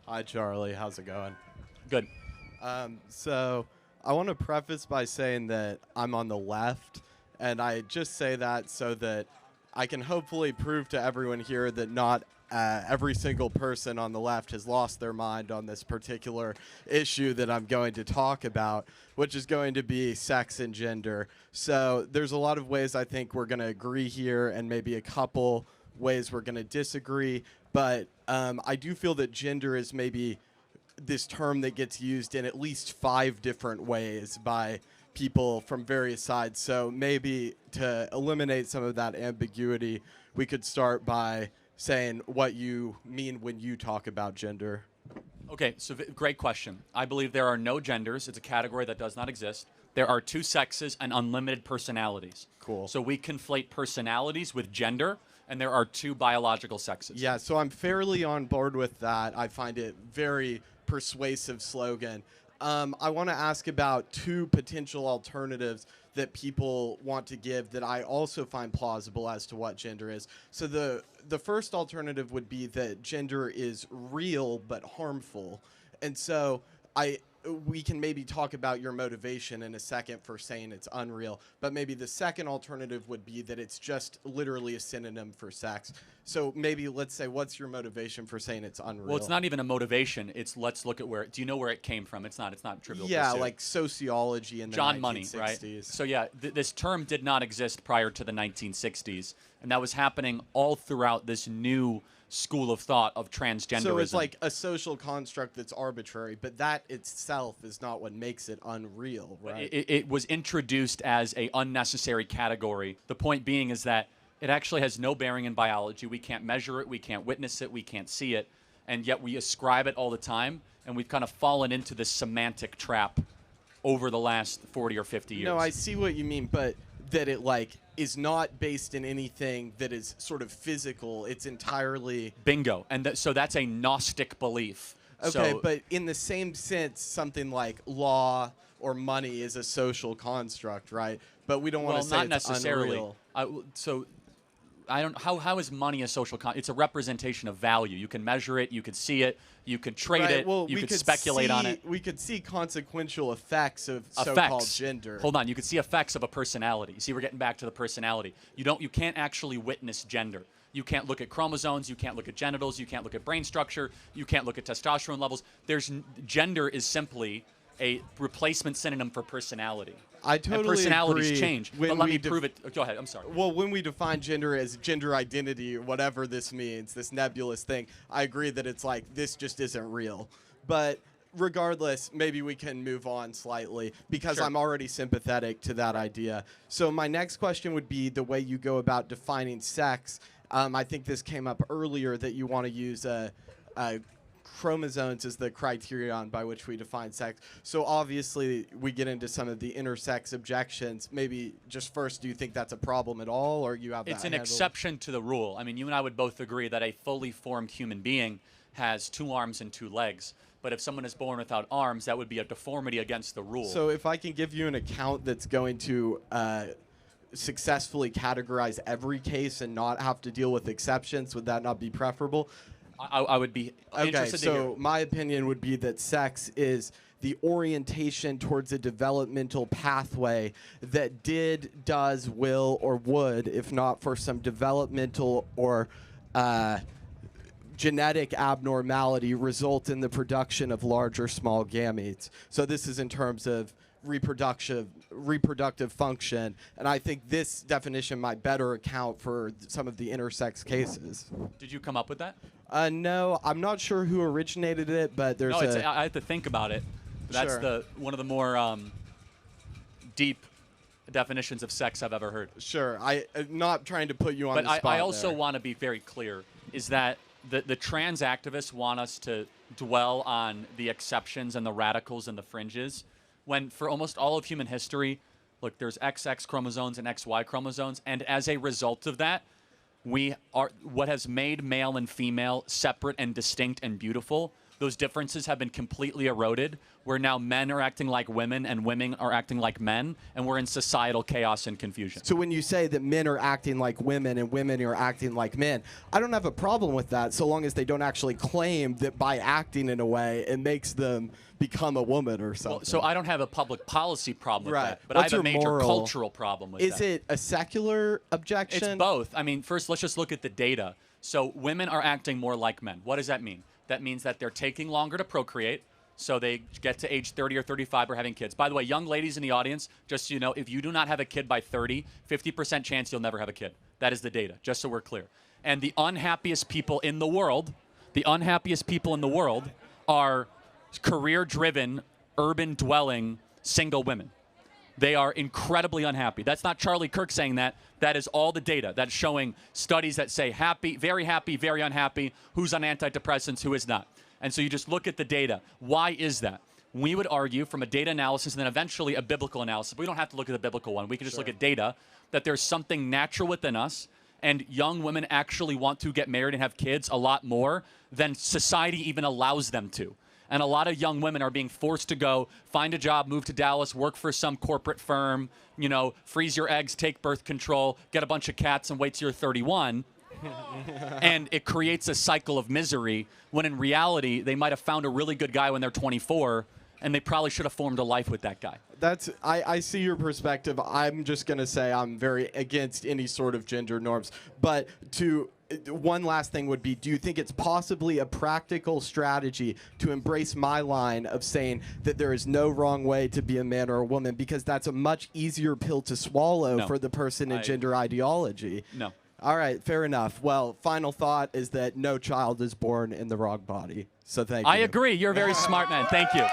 Hi, Charlie. How's it going? Good. So I want to preface by saying that I'm on the left, and I just say that so that I can hopefully prove to everyone here that not every single person on the left has lost their mind on this particular issue that I'm going to talk about, which is going to be sex and gender. So there's a lot of ways I think we're going to agree here, and maybe a couple ways we're going to disagree. But I do feel that gender is maybe this term that gets used in at least 5 different ways by people from various sides. So maybe to eliminate some of that ambiguity, we could start by saying what you mean when you talk about gender. Okay, so great question. I believe there are no genders. It's a category that does not exist. There are 2 sexes and unlimited personalities. Cool. So we conflate personalities with gender, and there are 2 biological sexes. Yeah, so I'm fairly on board with that. I find it very persuasive slogan. I want to ask about 2 potential alternatives that people want to give that I also find plausible as to what gender is. So the first alternative would be that gender is real but harmful. And so we can maybe talk about your motivation in a second for saying it's unreal, but maybe the second alternative would be that it's just literally a synonym for sex. So maybe let's say, what's your motivation for saying it's unreal? Well, it's not even a motivation. It's let's look at do you know where it came from? It's not Trivial Yeah, Pursuit. like sociology in the John 1960s. Money, right? So yeah, this term did not exist prior to the 1960s, and that was happening all throughout this new school of thought of transgenderism. So it's like a social construct that's arbitrary, but that itself is not what makes it unreal, right? It was introduced as a unnecessary category. The point being is that it actually has no bearing in biology. We can't measure it, we can't witness it, we can't see it, and yet we ascribe it all the time, and we've kind of fallen into this semantic trap over the last 40 or 50 years. No, I see what you mean, but that it is not based in anything that is sort of physical. It's entirely bingo. And so that's a Gnostic belief. Okay, but in the same sense, something like law or money is a social construct, right? But we don't want to say not it's necessarily. Unreal. So I don't. How is money a social? It's a representation of value. You can measure it. You can see it. You can trade right, it. well, you can speculate on it. We could see consequential effects of so-called gender. Hold on. You could see effects of a personality. See, we're getting back to the personality. You can't actually witness gender. You can't look at chromosomes. You can't look at genitals. You can't look at brain structure. You can't look at testosterone levels. Gender is simply a replacement synonym for personality. I totally and personalities agree. change. But let me prove it. Go ahead. I'm sorry. Well, when we define gender as gender identity, or whatever this means, this nebulous thing, I agree that it's like this just isn't real. But regardless, maybe we can move on slightly because Sure. I'm already sympathetic to that idea. So my next question would be the way you go about defining sex. I think this came up earlier that you want to use chromosomes is the criterion by which we define sex. So obviously we get into some of the intersex objections. Maybe just first, do you think that's a problem at all, or you have that It's an handled? exception to the rule. I mean, you and I would both agree that a fully formed human being has 2 arms and 2 legs. But if someone is born without arms, that would be a deformity against the rule. So if I can give you an account that's going to successfully categorize every case and not have to deal with exceptions, would that not be preferable? I would be interested to hear. So my opinion would be that sex is the orientation towards a developmental pathway that does, will, or would, if not for some developmental or genetic abnormality, result in the production of large or small gametes. So this is in terms of reproductive function, and I think this definition might better account for some of the intersex cases. Did you come up with that? No, I'm not sure who originated it, but there's I have to think about it. That's Sure. one of the more deep definitions of sex I've ever heard. Sure. I'm not trying to put you on But the spot I also there. want to be very clear, is that the trans activists want us to dwell on the exceptions and the radicals and the fringes, when for almost all of human history, look, there's XX chromosomes and XY chromosomes, and as a result of that, what has made male and female separate and distinct and beautiful those differences have been completely eroded, where now men are acting like women and women are acting like men, and we're in societal chaos and confusion. So when you say that men are acting like women and women are acting like men, I don't have a problem with that so long as they don't actually claim that by acting in a way it makes them become a woman or something. Well, so I don't have a public policy problem with Right. that, but What's I have a your major moral- cultural problem with that. Is it a secular objection? It's both. I mean, first, let's just look at the data. So women are acting more like men. What does that mean? That means that they're taking longer to procreate, so they get to age 30 or 35 or having kids. By the way, young ladies in the audience, just so you know, if you do not have a kid by 30, 50% chance you'll never have a kid. That is the data, just so we're clear. And the unhappiest people in the world are career-driven, urban-dwelling, single women. They are incredibly unhappy. That's not Charlie Kirk saying that. That is all the data. That's showing studies that say happy, very unhappy, who's on antidepressants, who is not. And so you just look at the data. Why is that? We would argue from a data analysis and then eventually a biblical analysis. We don't have to look at the biblical one. We can just look at data, that there's something natural within us, and young women actually want to get married and have kids a lot more than society even allows them to. And a lot of young women are being forced to go find a job, move to Dallas, work for some corporate firm, you know, freeze your eggs, take birth control, get a bunch of cats, and wait till you're 31. And it creates a cycle of misery when in reality they might have found a really good guy when they're 24, and they probably should have formed a life with that guy. I see your perspective. I'm just going to say I'm very against any sort of gender norms. But one last thing would be, do you think it's possibly a practical strategy to embrace my line of saying that there is no wrong way to be a man or a woman, because that's a much easier pill to swallow for the person in gender ideology? No. All right, fair enough. Well, final thought is that no child is born in the wrong body. So thank you. I agree. You're a very smart man. Thank you.